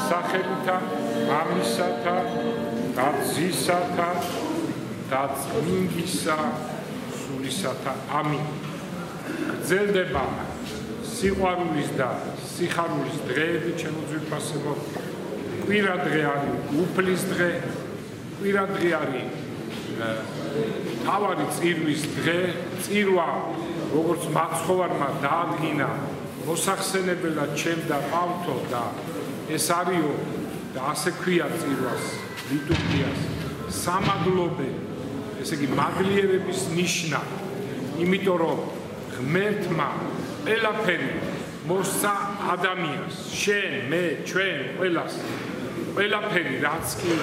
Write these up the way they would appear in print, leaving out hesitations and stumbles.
სახელითა ამისათა და ძისათა და წმინდისა სულისათა ამინ. გრძელდება სიყვარულის და სიხარულის დღეები ჩემო ძვირფასებო. კვირა დღე არის უფლის დღე, კვირა დღე არის თავარი წირვის დღე, წირვა როგორც მაცხოვარმა დაადგინა მოსახსენებელად ჩემ და ყავთო და ეს არისო და ასე ქვია წირვას ლიტურგიას სამადლობე, ესე იგი მადლიერების ნიშნა, იმიტომ რომ ღმერთმა ყველაფერი მოსცა ადამიანს, შენ, მე, ჩვენ, ყველას, ყველაფერი რაც კი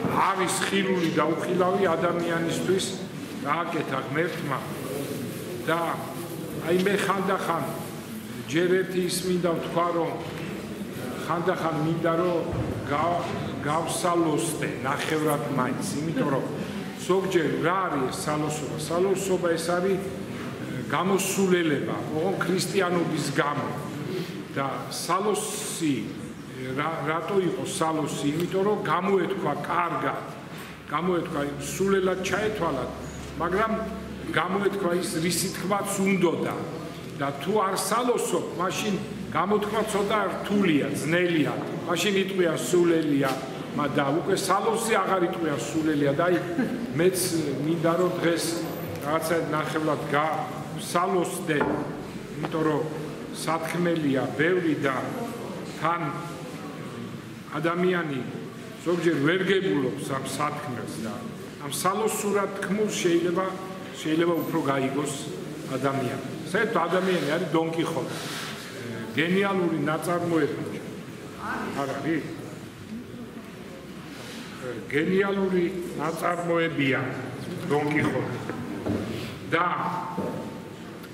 არის ხილული და უხილავი ადამიანისთვის გააკეთა ღმერთმა და აი მე ხანდახან ჯერ ერთი ის მინდა ვთქვა რომ ხანდახან მინდა რომ გავსალოსდე ნახევრად მაინც, იმიტომ რომ ზოგჯერ რა არის სალოსობა? სალოსობა ეს არის გამოსულელება, ოღონ ქრისტიანობის გამო და სალოსი რატო იყო სალოსი? იმიტომ რომ გამოეთქვა კარგად, გამოეთქვა სულელად ჩაეთვალათ, მაგრამ გამოეთქვა ის რისი თქმაც უნდოდა და თუ არ სალოსობ, მაშინ გამოთქვა ცოტა რთულია, ძნელია, მაშინ იტყვია სულელია, და უკვე სალოსი აღარ იტყვია სულელია და აი მეც მინდა რომ დღეს რაღაცა ნახევრად სალოსდე, იმიტომ რომ სათქმელია ბევრი და თან ადამიანი ზოგჯერ ვერ გებულობს ამ სათქმელს და ამ სალოსურად თქმულს შეიძლება უფრო გაიგოს ადამიანი. საერთოდ ადამიანი არის დონ კიხოტი. გენიალური ნაწარმოები არ არის? გენიალური ნაწარმოებია დონ კიხოტი. და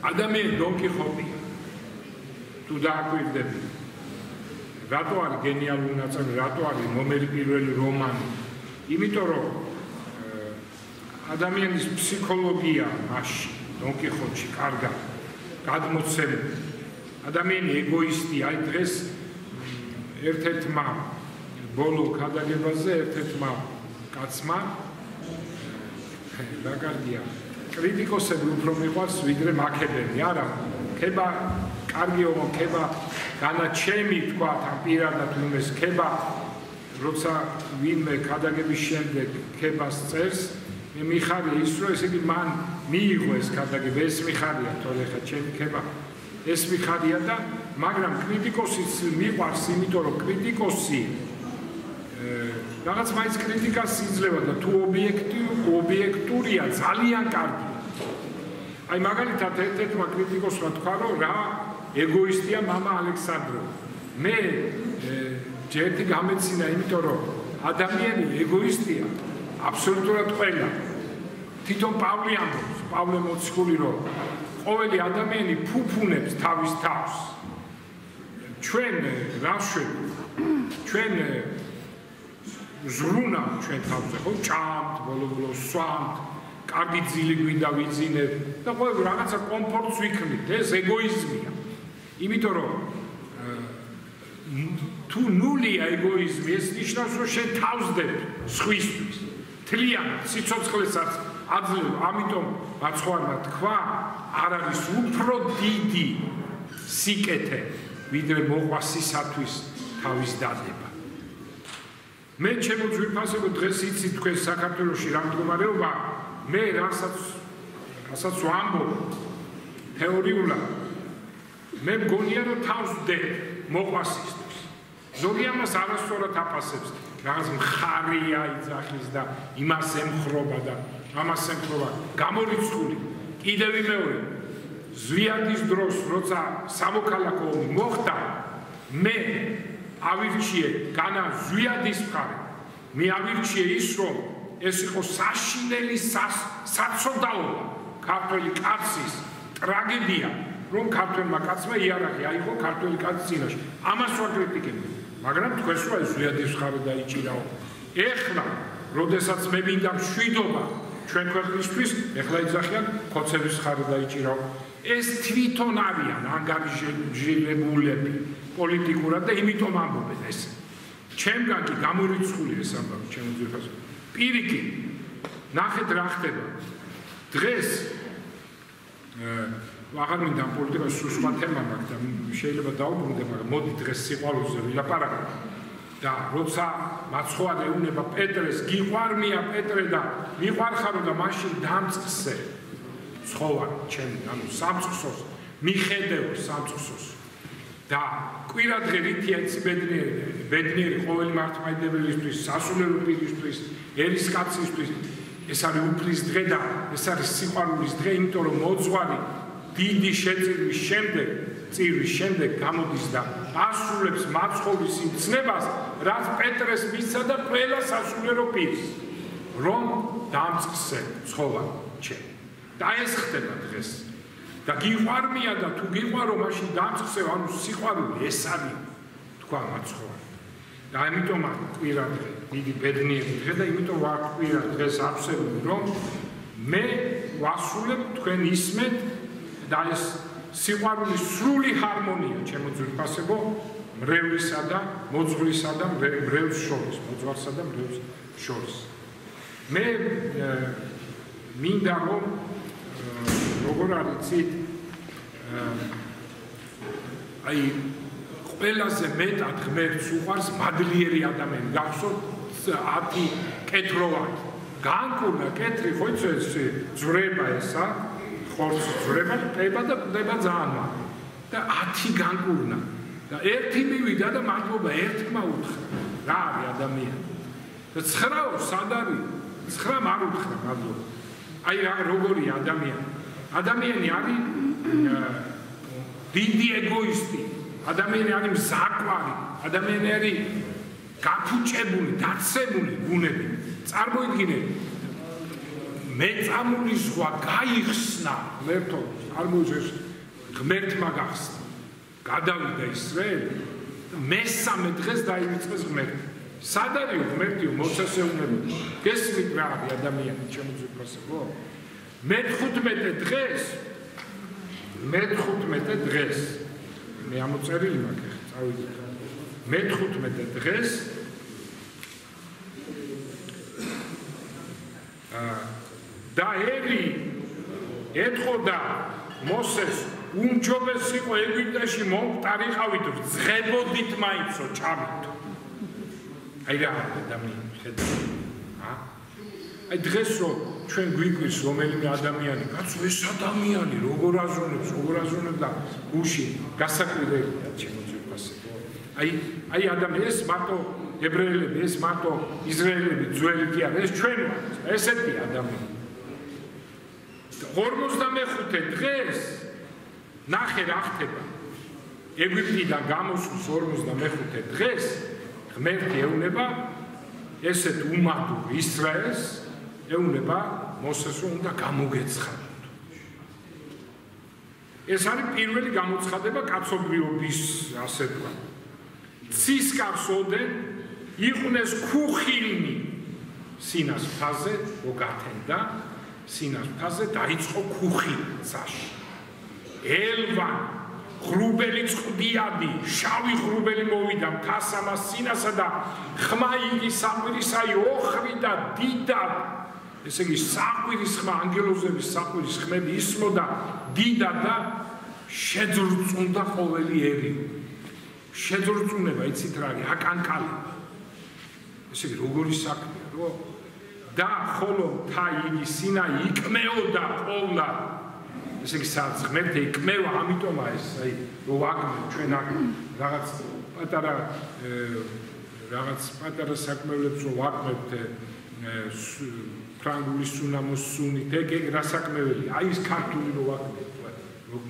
ადამიანი დონ კიხოტია. თუ დააკვირდები, რატო არის გენიალური ნაწარმოები, რატო არის ნომერი პირველი რომანი? იმიტომ რომ ადამიანის ფსიქოლოგია მასში დონ კიხოტში კარგად გადმოცემული. ადამიანი ეგოისტია. აი დღეს ერთ-ერთმა ბოლო ქადაგებაზე ერთ-ერთმა კაცმა რა კარგია კრიტიკოსები უფრო მიყვარს ვიდრე მაქედონი. არა, ქება კარგიო, ქება განაჩემი თქვა ამ პირადად უმეს ქება როცა ვინმე ქადაგების შემდეგ ქებას წერს, მე მიხარია ის რომ ესე იგი მან მიიღო ეს ქადაგება, ეს მიხარია თორე ხა ჩემი ქება ეს მიხარია და მაგრამ კრიტიკოსიც მიყვარს, იმიტომ რომ კრიტიკოსი რაღაც მაინც კრიტიკას იძლევა და თუ ობიექტურია ძალიან კარგი. აი მაგალითად ერთ-ერთმა კრიტიკოსმა თქვა რომ რა ეგოისტია მამა ალექსანდრო. მე ჯერტი გამეცინა, იმიტომ რომ ადამიანი ეგოისტია აბსოლუტურად ყველა. თვითონ პავლე ამბობს, პავლე მოციქული რომ ყოველი ადამიანი ფუფუნებს თავის თავს. ჩვენ რა შვებით? ჩვენ ზრუნა ჩვენ თავზე ხო ჭამთ, ბოლო-ბოლო სვამთ, კარგი ძილი გვინდა ვიძინებ და ყოველ რაღაცა კომფორტს ვიქნით. ეს ეგოიზმია. იმიტომ რომ თუ ნულია ეგოიზმი, ეს ნიშნავს რომ შენ თავსდებ სხვისთვის. თლიანად სიცოცხლესაც აძლევ, ამიტომ მაცხოვარმა თქვა, არ არის უფრო დიდი სიკეთე, ვიდრე მოყვასისათვის თავის დადება. მე ჩემო ძვირფასებო დღეს იცით თქვენ საქართველოში რა მდგომარეობა, მე რასაც ვამბობ თეორიულად, მე მგონია რომ თავს ვდებ მოყვასისთვის. ზოგი ამას არასწორად აფასებს, რაღაც მხარია იძახის და იმას ემხრობა და ამას ემხრობა. გამორიცხული კიდევ მეორე ზვიადის დროს როცა სამოქალაქო ომი მოხდა, მე ავირჩიე განა ზვიადის მხარე. მე ავირჩიე ის რომ ეს იყო საშინელი საცოდაობა ქართველი კაცის ტრაგედია, რომ ქართველმა კაცმა იარაღი აიღო ქართველი კაცის წინაშე. ამას ვაკრიტიკებდი, მაგრამ თქვენს რა ზვიადის მხარე დაიჭირაო. ეხლა, როდესაც მე მინდა მშვიდობა ჩვენ ქვეყნისთვის, ეხლა იძახიან ხოცების მხარე დაიჭირაო. ეს თვითონ არიან ანგარიშებულები პოლიტიკურად და იმიტომ ამბობენ ეს. ჩემგან კი გამორიცხული ეს ამბავი ჩემო ძვირფასო. პირიქით ნახეთ რა ხდება. დღეს აღარ მინდა პოლიტიკაში სულ სხვა თემა მაქვს და შეიძლება დავუბრუნდე, მაგრამ მოდი დღეს სიყვარულზე ვილაპარაკო. და როცა მაცხოვარ ეუნება პეტრეს, გიყვარმია პეტრე და მიყვარხარო და მაშინ დამწყსე ცხოვარ ჩემი, ანუ სამწყსოს, მიხედევ სამწყსოს. და კვირადღე რითია იცი ბედნიერი ყოველი მართლმადიდებელისთვის, სასულიერო პირისთვის, ერისკაცისთვის, ეს არის უფლის დღე და ეს არის სიყვარულის დღე, იმიტომ რომ მოძღვარი დიდი შეწირვის შემდეგ გამოდის და ასრულებს მაცხოვრის იმ ცნებას, რაც პეტრეს მისცა და ყველა სასულიერო პირს, რომ დამწყსე ცხოვარ ჩემი. და ეს ხდება დღეს. და გიყვარმია და თუ გიყვარო, მაშინ დამწყსევ, ანუ სიყვარული ეს არის თქვა მაცხოვარი. და ამიტომ კვირადღე დიდი ბედნიერი დღე და იმიტომ ვარ კვირა დღეს აღსებული, რომ მე ვასრულებ თქვენ ისმეთ და ეს სიყვარულის სრული ჰარმონია ჩემო ძვირფასებო მრევლისა და მოძღვრისა და მრევლს შორის, მოძღვარსა და მრევლს შორის. მე მინდა რომ როგორ არიცით აი ყველაზე მეტად ღმერთს უყვარს მადლიერი ადამიანი. გახსოვთ 10 კეთროვანი. განკურნა კეთრი ხო იცი ეს ძვრება ესა, ხორცი ძვრება, ყდება და ყდება ძალიან მაგარი. და 10 განკურნა. და ერთი მივიდა და მადლობა ერთმა უთხრა. რა არის ადამიანი? და 9-ო სად არის? 9 არ უთხრა მადლობა. აი როგორი ადამიანი? ადამიანი არის დიდი ეგოისტი, ადამიანი არის მზაკვარი, ადამიანი არის გაფუჭებული, დაცემული გუნები. წარმოიდგინეთ, მეწამული ზღვა გაიხსნა ღმერთო, წარმოიდგინეთ, ღმერთმა გახსნა. გადავიდა ისრაელი, მესამე დღეს დაივიწყეს ღმერთი. სად არის ღმერთი? მოსეს ეუბნება. გესმით რა არის ადამიანი ჩემო ძვირფასებო? მე-15 დღეს მე ამოწერილი მაქვს ახლა წავიდე. მე-15 დღეს და ელი ეთყოდა მოსეს უმჯობეს იყო ეგვიპტეში მომტარიყავით, ძღებოდით მაინცო ჭამით. აი რა ადამიანი ხედავთ? აი დღეს რომ ჩვენ გვიგვირს რომელიმე ადამიანი, კაცო ეს ადამიანი როგორ აზროვნებს და გუში გასაკვირველია ჩემო ძვირფასებო. აი ადამიანი ეს მარტო ებრაელები, ეს მარტო ისრაელები ძველი კი არა, ეს ჩვენ ვართ, ესეთი ადამიანი. 45 დღეს ნახე რა ხდება. ეგვიპტიდან გამოსვლის 45 დღეს ღმერთი ეუბნება ესეთ უმადურ ისრაელს, ეუბნება მოსეს რომ უნდა გამოგეცხადოთ. ეს არის პირველი გამოცხადება კაცობრიობის, ასე თქვა. ცისკარს ოდენ იყვნეს ქუხილნი სინას ფაზე, მოგათენდა სინას ფაზე დაიწყო ქუხი წაში. ელვან ღრუბელი წყდიადი, შავი ღრუბელი მოვიდა მთასამას სინასა და ხმა იგი საყვირისაი ოხვი და დიდად, ესე იგი საყვირის ხმა, ანგელოზების საყვირის ხმები ისმოდა დიდად და შეძრწუნდა ყოველი ერი. შეძრწუნება, იცით რა არის, აკანკალება. ესე იგი როგორი საქმეა, რო და ხოლო მთა იგი სინაი იკმეოდა ყოლა. ესე იგი სადაც ღმერთი იკმევა, ამიტომა ეს აი რო ვაკმევ ჩვენ აქ რაღაც პატარა საქმეებს რო ვაკმევთ ფრანგული სუნამოს სუნით, ეგ რა საქმეებია? აი ეს ქართული რო ვაკმევ,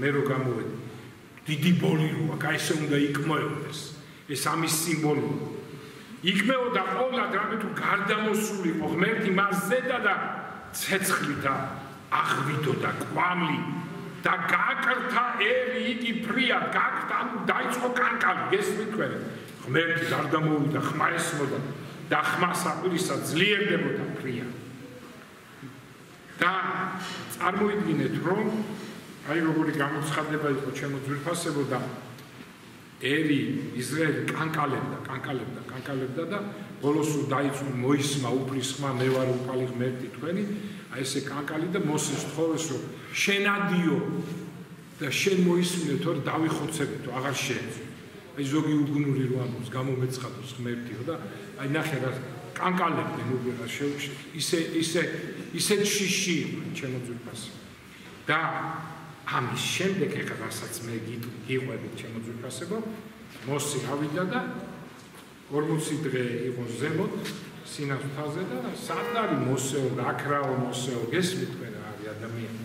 მე რო გამოვედი. დიდი ბოლი რო აქ, აი ესე უნდა იკმევდეს. ეს ამის სიმბოლოა. იკმეოდა ყოლა რამე თუ გარდამოსულიყო ღმერთი მას ზედა და ცეცხლით აღვიდოდა კვამლი და გაკრთა ერი იგი ფრიად გაკრთა, დაიწყო კანკალი, გესმით თქვენ? ღმერთი გარდამოვიდა, ხმა ესმოდა და ხმა საყვირისა ძლიერდებოდა ფრიად. და წარმოიდგინეთ რომ აი როგორი გამოცხადება იყო ჩემო ძვირფასებო და ერი ისრაელი კანკალებდა და ბოლოს დაიწუნ მოისმა უფლის ხმა მე ვარ უფალი ღმერთი თქვენი აი ესე კანკალი და მოსეს თხოვეს რომ შენადიო და შენ მოისმინე თორე დავიხოცებითო აღარ შეეძლო აი ზოგი უგუნური რო ამბობს გამომეცხადოს ღმერთიო და აი ნახე რა კანკალებდნენ უბრალოდ ისე შიში ჩემო ძვირფას და ამის შემდეგ ეხლა რასაც მე გიყვებით ჩემო ძვირფასებო მოსი ავიდა და 40 დღე იყო ზემოთ სინათლეზე და სად არის მოსეო გაქრაო მოსეო გესმით მე რა არის ადამიანი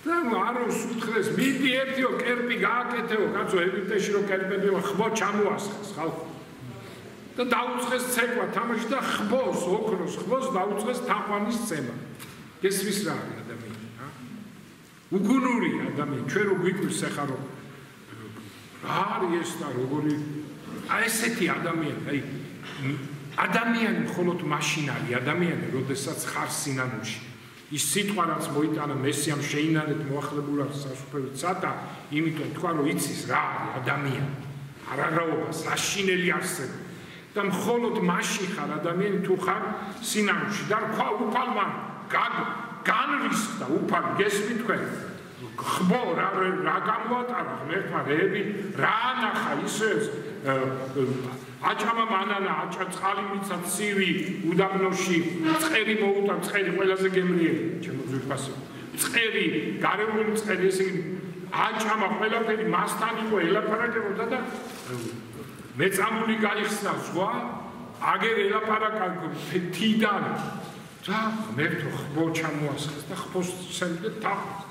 და მაროს უთხრეს მიდი ერთიო კერპი გააკეთეო კაცო ეგვიპტეში რო კერპები ხბო ჩამოასხეს ხალხო და დაუწყეს ცეკვა თამაში და ხბოს ოქროს ხბოს დაუწყეს თაყვანის ცემა გესმის რა არის ადამიანი უგუნური ადამიანი ჩვენ რო გვიკვირს ახლა რომ რა არის ეს და როგორი აი ესეთი ადამიანი ადამიანი მხოლოდ მაშინ არის ადამიანი როდესაც ხარ სინანულში ის სიტყვა რაც მოიტანა მესიამ შეინარეთ მოახლებულად სასופრებით ცატა იმიტომ თქვა რომ იცის რა არის ადამიანი არაღაობა საშინელი არსება და მხოლოდ მაშინ ხარ ადამიანი თუ ხარ სინანულში და თქვა უფალმა განრისხდა უფალი გესმით თქვენ ხბო რა გამოატარა ღმერთმა რეები რა ანახა ისე აჭამა მანანა აჭა წყალი მიცა ცივი უდაბნოში წყერი მოუტა წყერი ყველაზე გემრიელი ჩემო ძვირფასო წყერი გარეული წყერი ესე იგი აჭამა ყველაფერი მასთან იყო ელაპარაკებოდა და მეწამული გაიხსნა ზღვა აგერ ელაპარაკა თიდან და ღმერთო ხბო ჩამოასხეს და ხბოს სემდე თავს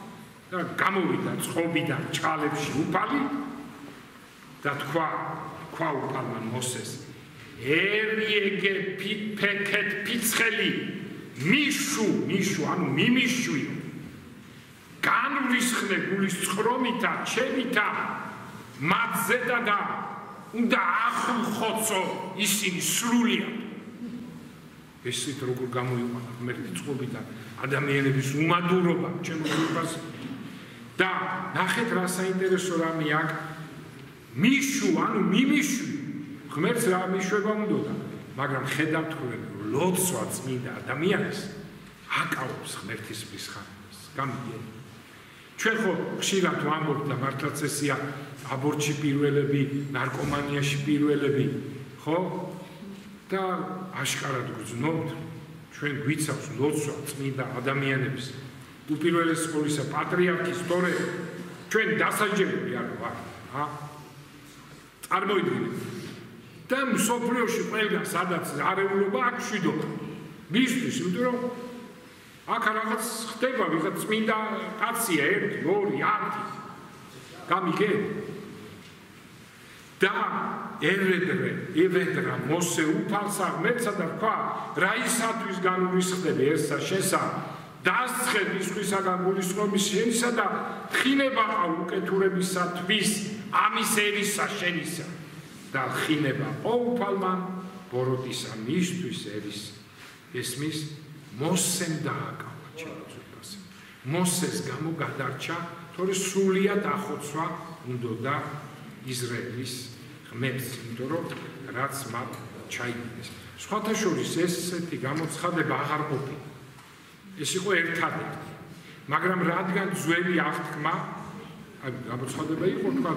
და გამოვიდა წყობიდან ჭალებში უფალი და თქვა უფალმა მოსეს ერიეგე ფეკეთ ფიცხელი მიშუ ანუ მიმიშვიო განვრისხნე გულის წრომითა ჩემითა მათზედა და უნდა ახხოცო ისინი სრულიად ესეთ როგორ გამოიყვანა ღმერთი წყობიდან ადამიანების უმადურობა ჩემო ძვირფას და ნახეთ რა საინტერესო რამე აქ მიშუ ანუ მიმიშვი ღმერთს რა მიშვება უნდოდა მაგრამ ხედავთ თქვენ ლოცვა წმინდა ადამიანის აკავებს ღმერთის მისხანებას გამიგეთ ჩვენ ხო ხშირად ვამბობთ და მართლაც ესია აბორტში პირველები ნარკომანიაში პირველები ხო და აშკარად გძნობთ ჩვენ გვიცავს ლოცვა წმინდა ადამიანების უპირველეს ყოვლისა პატრიარქის თორე ჩვენ დასაჯებული არ ვარ წარმოიდგინეთ და მსოფლიოში ყველგან სადაც არეულობა აქ შვიდობა მისთვის იმიტომ რომ აქ რაღაც ხდება ვიღაც წმინდა კაცია 1 2 10 გამიგეთ და ევედრა მოსე უფალსა ღმერთსა და თქვა რა ისათვის განურისხდები ერთსა შენსა დასწრებ ისხვისაგან გულისხმობის შენისა და თხინება ყავ უკეთურებისათვის ამის ერისა შენისა და ხინება უფალმა ბოროტისა მისთვის ერის ესმის მოსემ დააკავა ჩემო ძვირფასო მოსეს გამო გადარჩა თორე სრულიად ახოცვა უნდოდა ისრაელის ღმერთს იმიტომ რომ რაც მათ ჩაიგდეს სხვათა შორის ესეთი გამოცხადება აღარ ყოფილა ეს იყო ერთადერთი მაგრამ რადგან ძველი აღთქმა გამოცხადება იყო თქვა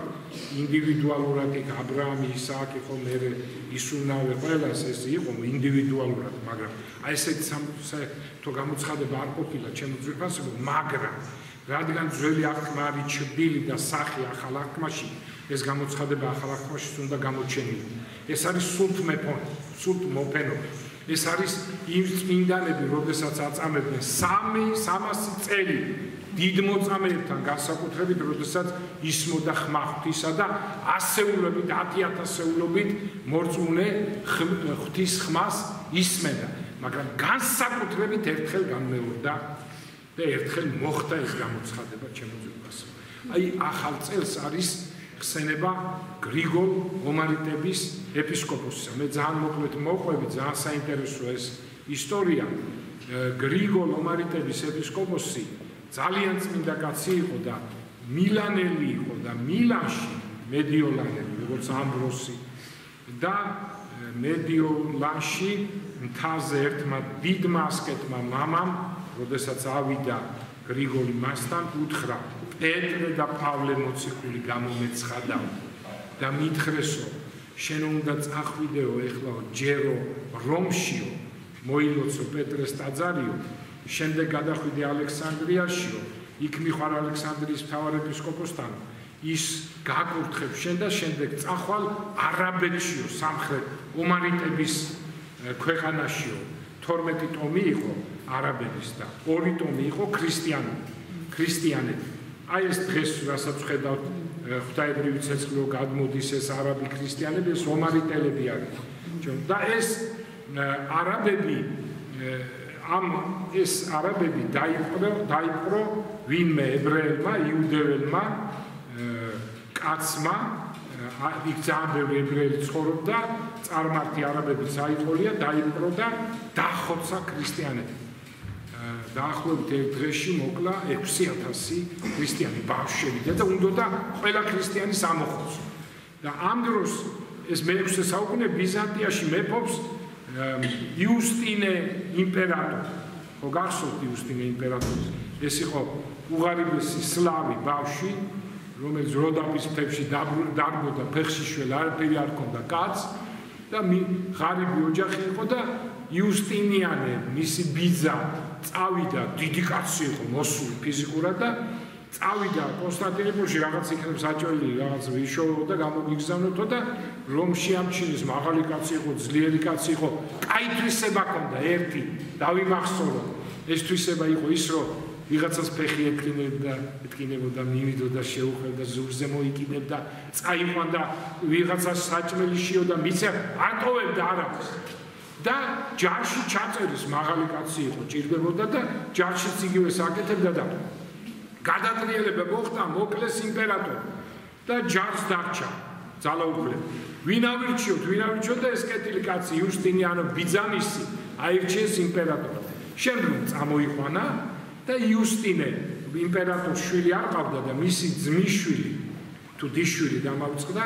ინდივიდუალურად იქ აბრაამი ისააკი ხო მერე ისუნავე ყველას ეს იყო ინდივიდუალურად მაგრამ აი ესეთი თუ გამოცხადება არ ყოფილა ჩემო ძვირფასებო მაგრამ რადგან ძველი აღთქმა არის ჩრდილი და სახე ახალ აღთქმაში ეს გამოცხადება ახალ აღთქმაში უნდა გამოჩენილიყო ეს არის სულთ მოფენობა ეს არის იმ წმინდანები როდესაც აწამებდნენ 300 წელი დიდ მოწამეებთან განსაკუთრებით როდესაც ისმოდა ხმა ღვთისა და ასეულობით 10,000-ობით მორწმუნე ღვთის ხმას ისმენდა მაგრამ განსაკუთრებით ერთხელ განმეორდა და ერთხელ მოხდა ეს გამოცხადება ჩემო ძვირფასო აი ახალ წელს არის ხსენება გრიგოლ ომარიტების ეპისკოპოსისა მე ძალიან მოკლედ მოყვები ძალიან საინტერესო ეს ისტორია გრიგოლ ომარიტების ეპისკოპოსი ძალიან წმინდა კაცი იყო და მილანელი იყო და მილანში მედიოლანელი როგორც ამბროსი და მედიოლანში მთაზე ერთმა დიდმა ასკეტმა მამამ, როდესაც ავიდა გრიგოლი მასთან, უთხრა: პეტრე და პავლე მოციქული გამომეცხადა და მითხრესო, შენ უნდა წახვიდეო ეხლა ჯერო რომშიო, მოილოცო პეტრეს ტაძარიო, შემდეგ გადახვიდე ალექსანდრიაშიო, იქ მიხარ ალექსანდრიის მთავარ ეპისკოპოსთან, ის გაკურთხებს შენ და შემდეგ წახვალ არაბეთშიო, სამხრეთ ომარიტების ქვეყანაშიო. 12 ტომი იყო არაბების და 2 ტომი იყო ქრისტიანები. აი ეს დღეს რასაც ხედავთ ღვთაებრივი ცეცხლო გადმოდის ეს არაბი ქრისტიანები, ეს ომარიტელები არის. და ეს არაბები დაიპყრო ვინმე ებრაელმა, იუდეველმა კაცმა, იქ ძალიან ბევრი ებრაელი ცხოვრობდა, წარმართი არაბებიც აიყოლია, დაიპყრო და დახოცა ქრისტიანები. დაახლოებით ერთ დღეში მოკლა 6000 ქრისტიანი ბავშვები და უნდა ყველა ქრისტიანის ამოხოცო. და ამ დროს ეს მე-6 საუკუნე ბიზანტიაში მეფობს იუსტინე იმპერატორი. ხო გახსოვთ იუსტინე იმპერატორი? ეს იყო უღარიბესი სლავი ბავშვი, რომელიც როდაპის მთებში დარბოდა, ფეხში შველა, არაფერი არ ჰქონდა კაცს და ღარიბი ოჯახი იყო და იუსტინიანე, მისი ბიძა წავიდა, დიდი კაცი იყო, მოსული ფიზიკურად და წავიდა კონსტანტინოპოლში, რაღაც იქნებ საჭოელი, რაღაც ვიშოვო და გამოგიგზავნოთო და რომში ამჩინეს, მაღალი კაცი იყო, ძლიერი კაცი იყო, კაი თვისება ჰქონდა ერთი, დავიმახსოვრო. ეს თვისება იყო ის, რომ ვიღაცას ფეხი ეთკინებოდა, მივიდოდა, შეუხვევდა, ზურგზე მოიკინებდა, წაიყვანდა, ვიღაცას საჭმელი შიოდა, მიცე ატოვებდა არაფერს. და ჯარში ჩაწერის მაღალი კაცი იყო, ჭირდებოდა და ჯარშიც იგივე საკეთებდა და გადატრიელება მოხდა, მოკლეს იმპერატორი და ჯარს დარჩა ძალაუფლება. ვინ ავირჩიოთ და ეს კეთილი კაცი იუსტინიანო ბიძამისი აირჩიეს იმპერატორად. შემდგომ წამოიყვანა და იუსტინე იმპერატორის შვილი არ ყავდა და მისი ძმისშვილი თუ დისშვილი დამავწყდა,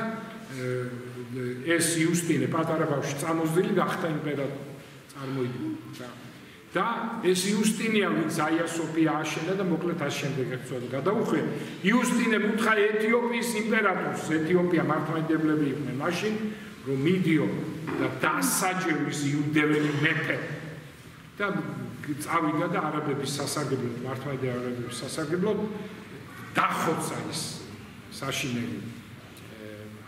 ეს იუსტინე პატარა ბავშვი წამოზდილი გახდა იმპერატორი, წარმოიდგინე. და ეს იუსტინია, ვინც აია სოფია აშენა და მოკლედ ას შემდეგ ერთწოდ გადაუხვია. იუსტინე უთხრა ეთიოპიის იმპერატორს, ეთიოპია მართლმადიდებლები იყვნენ მაშინ, რომ მიდიო და დასაჯე მისი იუდეველი მეფე. და წავიდა და არაბების სასარგებლოდ, მართლმადიდებელი არაბების სასარგებლოდ დახოცა ის საშინელი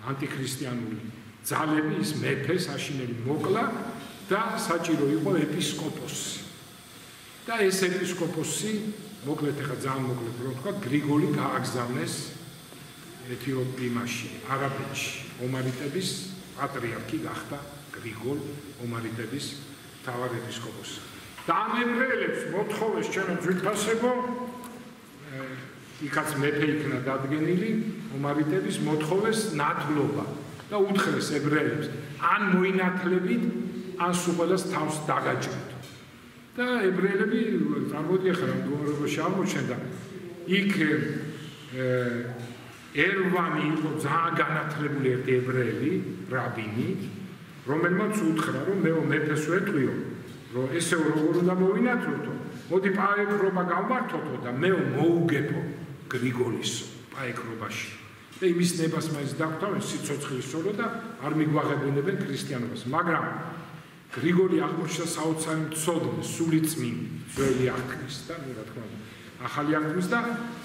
ანტიქრისტიანული ძალები, ის მეფე საშინელი მოკლა და საჭირო იყო ეპისკოპოსი. და ეს ეპისკოპოსი, მოკლედ ახლა ძალიან მოკლედ რო ვთქვა, გრიგოლი გააგზავნეს ეთიოპიაში, არაბეთში, ომარიტების პატრიარქი გახდა გრიგოლ ომარიტების მთავარ ეპისკოპოსი. და ამ ებრაელებს მოთხოვეს ჩემო ძვირფასებო, იქაც მეფე იქნა დადგენილი, ომარიტების მოთხოვეს ნათლობა და უთხრეს ებრაელებს, ან მოინათლებით, ან სულ ყველას თავს დაგაჭიროთ. და ებრაელები წარმოდიახა რა მდგომარეობაში აღმოჩნდა. იქ ერვანი იყო ძალიან განათლებული ერთი ებრაელი, რაბინი, რომელმაც უთხრა, რომ მეფეს ვეტყვიო, რომ ესე როგორ უნდა მოვინათლოთო, მოდი პაექრობა გავმართოთო და მე მოუგებო გრიგოლის პაექრობაში. და იმის ნებას მაინც დაგვთავენ სიცოცხლის სოლო და არ მიგვაღებინებენ ქრისტიანობას. მაგრამ გრიგოლი აღმოჩნდა საოცარი მცოდნე, სული წმინდი, ძველი აღთქმის და რა თქმა უნდა, ახალი აღთქმის და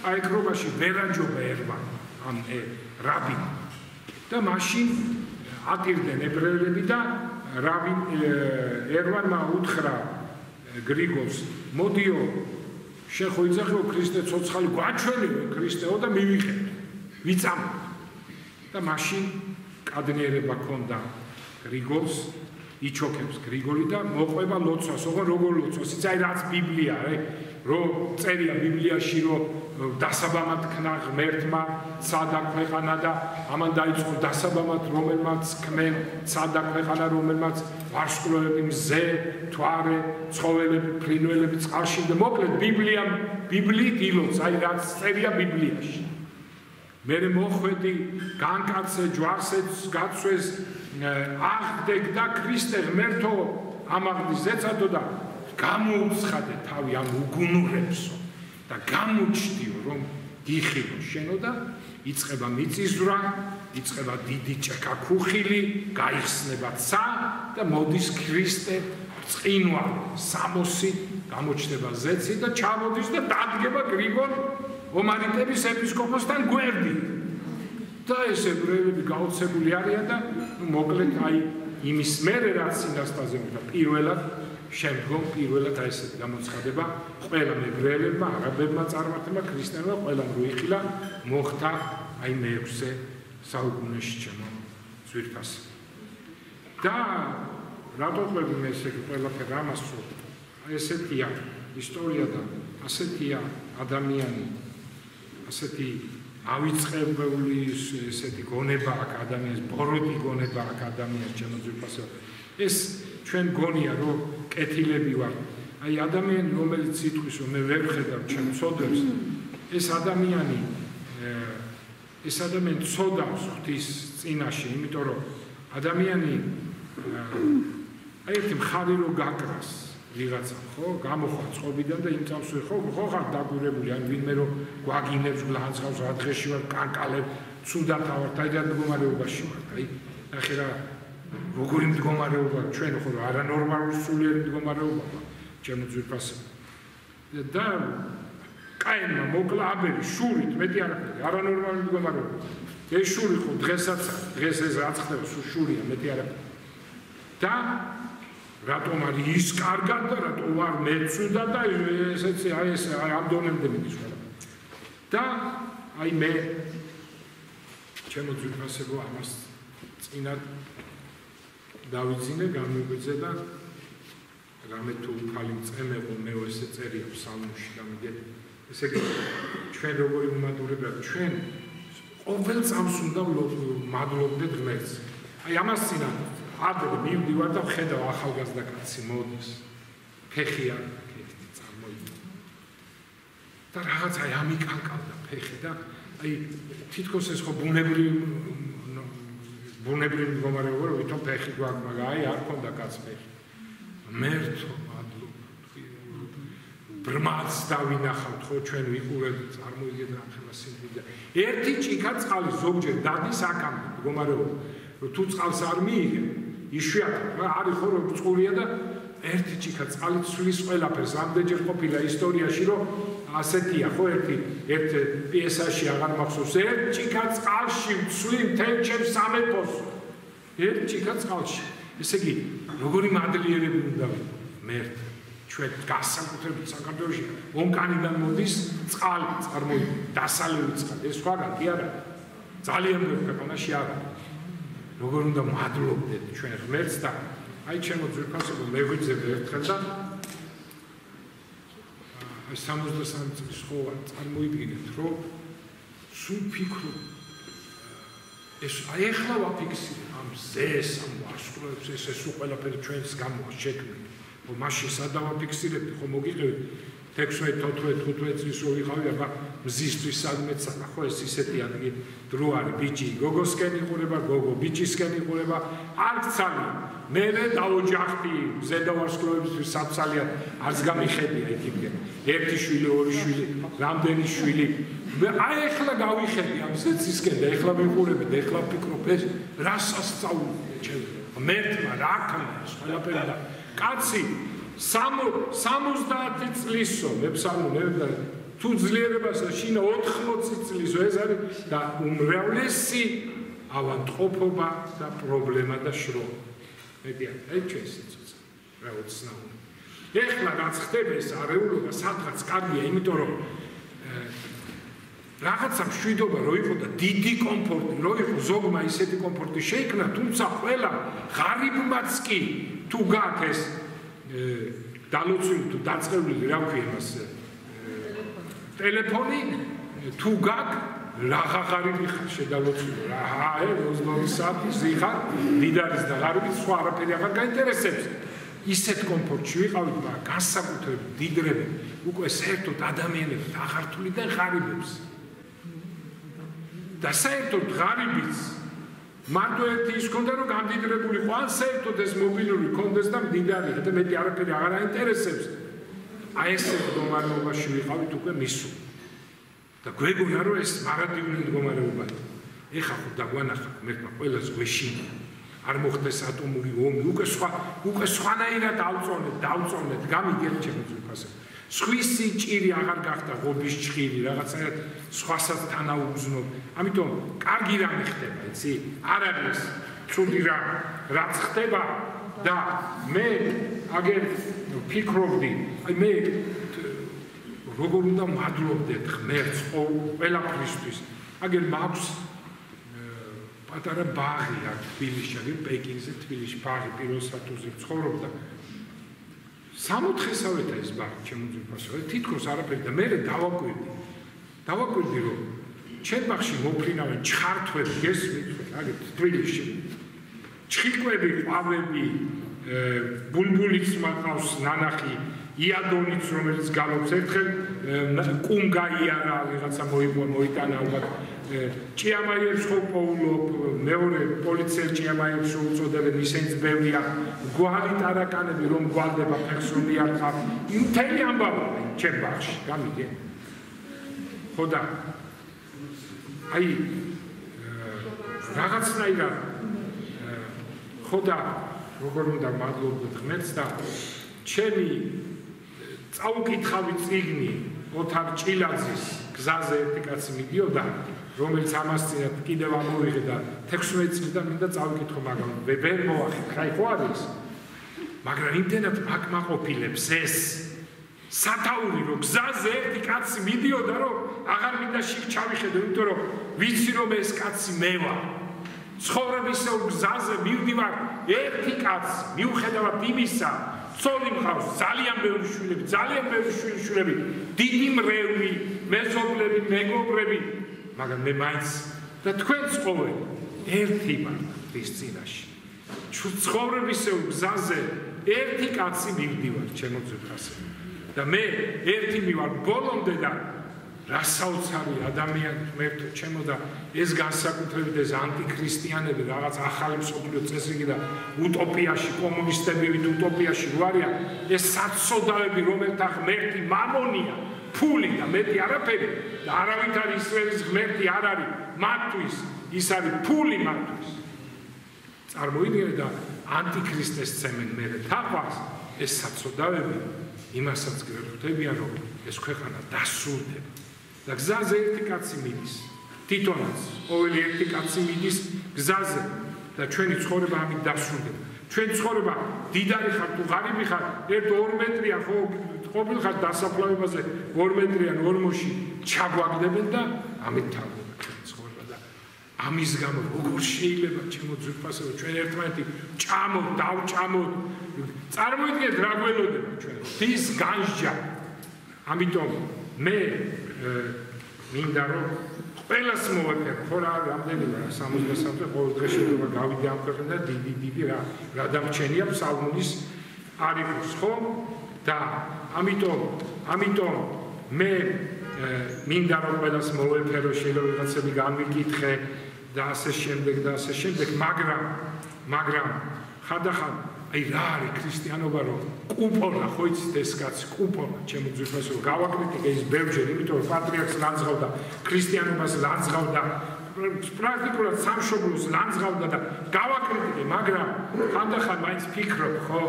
პაექრობაში ვერაჯობა ერვანი, ამ რაბინი. და მაშინ ატირდნენ ებრაელები და ერვანმა უთხრა გრიგოლს, მოდიო, შენ ხო იძახიო ქრისტე ცოცხალი გვაჩვენიო ქრისტეო და მივიღეთ, ვიწამოთ. და მაშინ კადნიერება ჰქონდა გრიგოლს, იჩოქებს გრიგოლი და მოყვება ლოცვას, როგორ ლოცვას, იცი რაც ბიბლია, რომ წერია ბიბლიაში, რომ დასაბამად ქნა ღმერთმა ცადა ქვეყანა და ამან დაიწყო დასაბამად, რომელმაც ქმენ ცადა ქვეყანა, რომელმაც ვარსკვლავები, მზე, მთვარე, ცხოველები, ფრინველები წყალში და მოკლედ ბიბლიით ილოცს, აი რაც წერია ბიბლიაში. მე მოხვედი განკაცე ჯვარსეც გაცვეს აღდგ და ქრისტე ღმერთო ამაღლის ზეცადო და გამოუცხადე თავი ამ უგუნურებსო და გამოჩდიო რომ გიხილო შენო და იწყება მიწისძვრა, იწყება დიდი ჭექაქუხილი, გაიხსნება ცა და მოდის ქრისტე წინვალ სამოსი გამოჩნდება ზეცი და ჩამოდის და დადგება გრიგორ ომარიტების ეპისკოპოსთან გვერდით. და ეს ებრაელები გაოცებული არიან და მოკლედ აი იმის მერე რაც სინასტაზე და პირველად აი ესეთი გამოცხადება ყველა ებრაელებმა, არაბებმა, წარმართებმა, ქრისტიანებმა ყველამ როიხილა მოხდა აი მე-6 საუკუნეში ჩემო ძვირფასი. და რატო ყვები მე ესე ყველაფერი ამას ხო? აი ესეთია ისტორია და ასეთია ადამიანი, ასეთი ავიწყებული ესეთი გონება აქ ადამიანის, ბოროტი გონება აქ ადამიანის ჩემო ძვირფასო. ეს ჩვენ გონია რომ კეთილები ვარ. აი ადამიანი რომელიც სიტყვის რომ მე ვერ ხედავ ჩემ ცოდვებს, ეს ადამიანი ცოდავს ღვთის წინაშე, იმიტომ რომ ადამიანი აი ერთი მხარი რო გაკრას ვიღაცა ხო, გამოხვა წყობიდან და იმ წამს ხო ხარ დაგვირებული, ან ვინმე რო გვაგინებს გლანძღავს რა დღეში ვარ კანკალებ, ცუდად ავარ, აი რა მდგომარეობაში ვარ, აი ნახე რა როგორი მდგომარეობა ჩვენ ხო არანორმალური სულიერი მდგომარეობა ჩემო ძვირფასო. და კაინმა მოკლა აბელი შურით მეტი არანორმალური მდგომარეობა. ეს შური ხო დღესაც დღეს ეს რაც ხდება შურია მეტი არაფერი. და რატომ არის ის კარგად და რატომ არ მეცუდა და ესეც აი ეს ამ დონემდე მიდის ყველა. და აი მე ჩემო ძვირფასებო ამას წინათ დავიძინე გამიგვიძე და რამე თუ ხალი წემეღო მე ესე წერია ფსალმუში გამიგეთ. ესე იგი ჩვენ როგორი მომადურებია ჩვენ ყოველ წამს უნდა მადლობდეთ ღმერთს. აი ამას წინათ ადრე მივდივარ და ვხედავ ახალგაზრდა კაცი მოდის. ფეხი არ ქეთი წარმოიდგინე. და რაღაც აი ამიკანკავდა ფეხი და აი თითქოს ეს ხო ბუნებრივი მდგომარეობა რომ ვითომ ფეხი გვაქვს, მაგრამ აი არ ქონდა კაც ფეხი. მერთო მადლობა. ბრმაც დავინახავთ ხო ჩვენ ვიყურებთ წარმოიდგინეთ რა ხება სიმდიდრე. ერთი ჭიქა წყალი ზოგჯერ დადის აქამდე მდგომარეობა. რომ თუ წყალს არ მიიღებ იშვიათად რა არის ხო რომ წყურია და ერთი ჭიქა წყალი ცვლის ყველაფერს. ამდენჯერ ყოფილა ისტორიაში რომ ასეთია ხო ერთ პიესაში აღარ მახსოვს ერთ ჭიქა წყალში ცვლი მთელ ჩემს სამეფოს. ერთ ჭიქა წყალში. ესე იგი როგორი მადლიერები უნდა მერთ ჩვენ განსაკუთრებით საქართველოში ონკანიდან მოდის წყალი წარმოიდგინე დასალევი წყალი ეს სხვაგან კი არა ძალიან ბევრ ქვეყანაში არა როგორ უნდა მადლობდეთ ჩვენ ღმერთს და აი ჩემო ძვირფასებო მეგვიძებ ერთხელ და 63 წლის ხო წარმოიდგინეთ რომ სულ ფიქრობ ეს აი ახლა ვაფიქსირე ამ ზეს ამ ვარსკვლავებს ეს სულ ყველაფერი ჩვენს გამოა შექმნილი რომ მაშინ სადავაფიქსირებდი ხო მოგიყევით 16 14 15 წლის რო ვიყავი აბა მზისთვის სადმეცა ხო ეს ისეთი ადგილი დრო არის ბიჭი გოგოსკენ იყურება გოგო ბიჭისკენ იყურება არცალი მე დავოჯახდი ზედავარსკვლავებისთვის საფსალია არც გამიხედია იქიდან ერთი შვილი ორი შვილი რამდენი შვილი აი ახლა გავიხედი ამ ზეცისკენ და ახლა ვიყურები და ახლა ვფიქრობ ეს რა სასწაულია ჩემ მერთმა რა ქნა ყველაფერი და კაცი 70 წლისო მე ფსალმუნე თუ ძლიერებას შინა 80 წლისო ეს არის და უმრავლესი ავადმყოფობა და პრობლემა და შრომა მედია აი ჩვენ სიცოცხლე რა უცნაური ეხლა რაც ხდება ეს არეულობა სადღაც კარგია იმიტომ რომ რაღაცა მშვიდობა რო იყო და დიდი კომფორტი რო იყო ზოგმა ისეთი კომფორტი შეიქმნა თუმცა ყველა ღარიბმაც კი თუ გაქვს ეს დალოცული თუ დაწყებული რა ქვია მას ტელეფონი თუ გაქვს რა ღარიბი ხარ შედალოცული რა აი 22 საათი ზიხარ დიდარის და ღარიბი სხვა არაფერი აღარ გაინტერესებს ისეთ კომფორტში ვიყავით მაგრამ განსაკუთრებით დიდრები უკვე საერთოდ ადამიანებს აღართულიდან ღარიბებს და საერთოდ ღარიბიც მარტო ერთი ის ქონდა რომ გამდიდრებულიყო ან საერთოდ ეს მობილური ქონდეს და მდიდარია და მეტი არაფერი აღარ აინტერესებს აი ეს მდგომარეობაში ვიყავით უკვე მისულ და გვეგონა რომ ეს მარადიული მდგომარეობაა ეხა ხო დაგვანახა მერტმა ყველას გვეშინა არ მოხდეს ატომური ომი უკვე სხვანაირად დავწონეთ გამიგეთ ჩემს სხვისი ჭირი აღარ გახდა ღობის ჭირი რაღაცა სხვასაც თანაუგზნობ ამიტომ კარგი რამე ხდება იცი არ არის ცუდი რაც ხდება და მე აგერ ფიქრობდი აი მე როგორ უნდა მადლობდეთ ღმერთს ყველაფრისთვის აგერ მაქვს პატარა ბაღი აქ თბილისში აგერ პეკინზე თბილისში ბაღი პირველ სართულზე ცხოვრობდა 60 ხესავეთა ეს ბაღი შემოძვირფასო თითქოს არაფერი და მე დავაკვირდი რომ ჩემ ბაღში მოფრინავენ ჩხართვები გესმით აგერ თბილისში ჩხიკვები ყვავები ბულბულიც მaqავს ნანახი იადონიც რომელიც გალობს ერთხელ კუმ გაიარა რაღაცა მოიტანა ალბათ ჭიამაიებს ხო პოულობ მეორე პოლიციელ ჭიამაიებს უწოდებენ ისინიც ბევრია გვარი ტარაკანები რომ გვალდება ფეხსრომი არ ხარ მთელი ამბავი ჩემ ბაღში გამიგე ხო და აი რაღაცნაირად ხო და როგორ უნდა მადლობდეთ ღმერთს და ჩემი წაუკითხავი წიგნი ოთარ ჭილაძის გზაზე ერთი კაცი მიდიოდა რომელიც ამას წინათ კიდევ ამოვიღე და 16 წლიდან მინდა წავიკითხო მაგრამ ვერ მოახერხა ხო არის მაგრამ იმდენად მაკმაყოფილებს ეს სათაური რომ გზაზე ერთი კაცი მიდიოდა რომ აღარ მინდა შიგ ჩავიხედო იმიტომ რომ ვიცი რომ ეს კაცი მე ვარ ცხოვრებისეულ გზაზე მივდივარ ერთი კაცი მიუხედავად იმისა ცოლი მყავს ძალიან ბევრი შვილები დიდი მრევლი მეზობლები მეგობრები მაგრამ მე მაინც და თქვენც ყოველ ერთი ვარ ის წინაში ცხოვრებისეულ გზაზე ერთი კაცი მივდივარ ჩემო ძვირფასე და მე ერთი მივარ ბოლომდე და რა საოცარი ადამიანი ღმერთო ჩემო და ეს განსაკუთრებით ეს ანტიქრისტიანები რაღაც ახალი მსოფლიო წესრიგი და უტოპიაში კომუნისტები ვით უტოპიაში ვარია ეს საცოდავები რომელთა ღმერთი მამონია ფული და მეტი არაფერი და არავით არ ისრაელის ღმერთი არ არის მათთვის ის არის ფული მათთვის წარმოიდგინე და ანტიქრისტეს ცემენ მე თაყვანს ეს საცოდავები იმასაც გვერდდებიან რომ ეს ქვეყანა დასრულდება და გზაზე ერთი კაცი მიდის თვითონაც ყოველი ერთი კაცი მიდის გზაზე და ჩვენი ცხოვრება ამით დასრულდება ჩვენი ცხოვრება დიდარი ხარ თუ ღარიბი ხარ 1-2 მეტრია ხო ყოფილხარ დასაფლავებაზე 2 მეტრიან ორმოში ჩაგვაგდებენ და ამით თავდება ჩვენი ცხოვრება და ამის გამო როგორ შეიძლება ჩემო ძვირფასეო ჩვენ ერთმანეთი ჭამოთ დავჭამოთ წარმოიდგინეთ რა გველოდება ჩვენ ის განსჯა ამიტომ მე მინდა რომ ყველას მოვეფერო ხო რა რამდენია 63 ყოველ დღე შეიძლება გავიდე ამ ქვეყნიდან დიდი რა დამჩენია ფსალმუნის არ იყოს ხო და ამიტომ მე მინდა რომ ყველას მოვეფერო შეიძლება ვიღაცები განვიკითხე და ასე შემდეგ მაგრამ ხანდახან აი რა არის ქრისტიანობა რომ კუპონა ხო იცით ეს კაცი კუპონა ჩემო ძვირფასო გავაკრიტიკე ის ბევრჯერ იმიტომ რომ პატრიარქს ლანძღავდა ქრისტიანობას ლანძღავდა პრაქტიკულად სამშობლოს ლანძღავდა და გავაკრიტიკე მაგრამ ხანდახან მაინც ფიქრობ ხო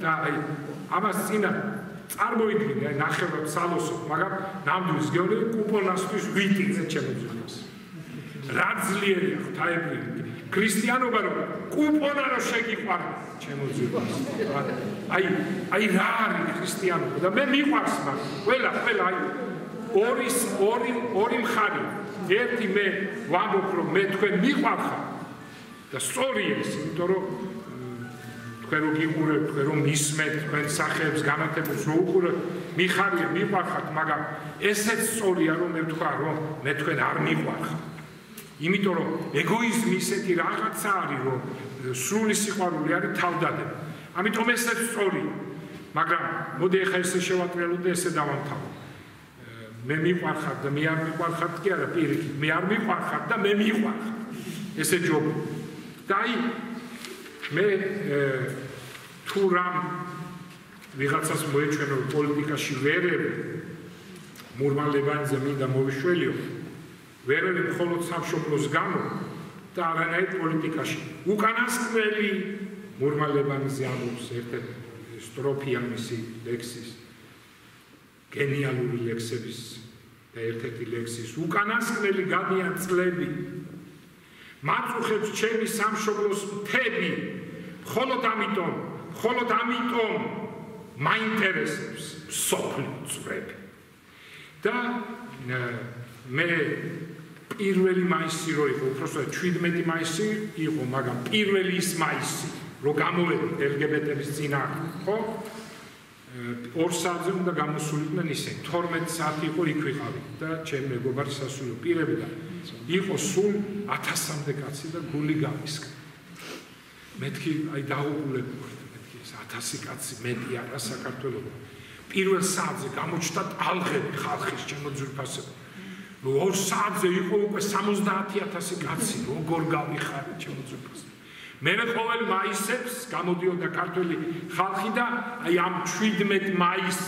და აი ამას წინა წარმოიდგინე აი ნახევრად სალოსო მაგრამ ნამდვილის გეოლოგი კუპონასთვის ვიტიზე ჩემო ძვირფასო რა ძლიერია ღვთაებრივი ქრისტიანობა რომ კუპონა რომ შეგიყვარდა ჩემო ძვირფასო აი რა არის ქრისტიანობა და მე მიყვარს მაგ ყველა აი ორი მხარი ერთი მე ვამბობ რომ მე თქვენ მიყვარხარ და სწორია ეს იმიტომ რომ თქვენ რო გიყურებთ თქვენ რომ მისმენთ თქვენ სახეებს განათებებს რო უყურებთ მიხარია მიყვარხართ მაგრამ ესეც სწორია რომ მე ვთქვა რომ მე თქვენ არ მიყვარხარ იმიტომ რომ ეგოიზმი ისეთი რაღაცა არის რომ სრული სიყვარული არის თავდადება ამიტომ ესეც სწორია მაგრამ მოდი ახლა ესე შევატრიალოთ და ესე დავამთავროთ მე მიყვარხარ და მე არ მიყვარხარ კი არა პირიქით მე არ მიყვარხარ და მე მიყვარხარ ესე ჯობ და აი მე თუ რამ ვიღაცას მოეჩვენო პოლიტიკაში ვერები მურმანლებანზე მინდა მოვიშველიო ვერები მხოლოდ სამშობლოს გამო და არანაირ პოლიტიკაში უკანასკნელი მურმანლებანზე ამბობს ერთ-ერთი სტროფია მისი ლექსის გენიალური ლექსების და ერთ-ერთი ლექსის უკანასკნელი გადიან წლები მაწუხებს ჩემი სამშობლოს მთები მხოლოდ ამიტომ მაინტერესებს სოფლის წრები და მე პირველი მაისი რო იყო უბრალოდ 17 მაისი იყო მაგრამ პირველი ის მაისი რო გამოვედით LGBT-ების წინააღმდეგ ხო 2 საათზე უნდა გამოსულიყვნენ ისინი 12 საათი იყო იქ ვიყავით და ჩემი მეგობარი სასულიერო პირები და იყო სულ 1000-მდე კაცი და გული გამისკა მეთქი აი დაუგულები ვართ მეთქი 1000 კაცი მეტი არა საქართველოს პირველ საათზე გამოჩნდა ტალღები ხალხის ჩემო ძვირფასები 2 საათზე იყო უკვე 70000 კაცი როგორ გავიხარე ჩემო ძვირფასები მე ყოველ მაისებს გამოდიოდა ქართველი ხალხი და აი ამ 17 მაისს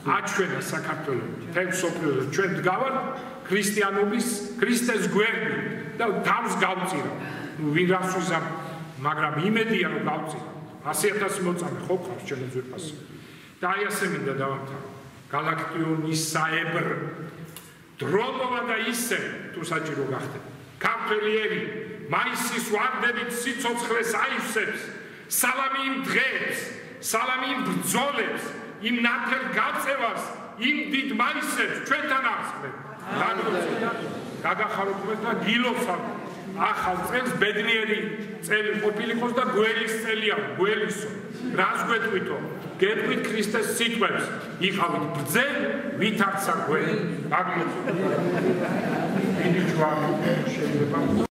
აჩვენა საქართველოს თემ სოფლიო ჩვენ დგავართ ქრისტიანობის ქრისტეს გვერდით და თავს გავწირავ ვინ რას ვიზამ მაგრამ იმედია რომ გავწირავ 100000 მოწამე ხო ყავს ჩემო ძვირფასები და აი ასე მინდა დავამთავრო გალაქტიონისაებრ დრომობა და ისე თუ საჭირო გახდება ქართველიერი მაისის ვარდებით სიცოცხლეს აივსებს სალამი იმ დღეებს სალამი იმ ბრძოლებს იმ ნათელ გაწევას იმ დიდ მაისებს ჩვენთან ახსნებ გაგახაროთ და გილოცავ ახალ წელს ბედნიერი წელი ყოფილიყოს და გველის წელია გველისო რას გვეტყვითო გეტყვით ქრისტეს სიტყვებს იყავით ბრძე ვითარცა გველი აგმოწ დიდი ჯვარი შეიძლება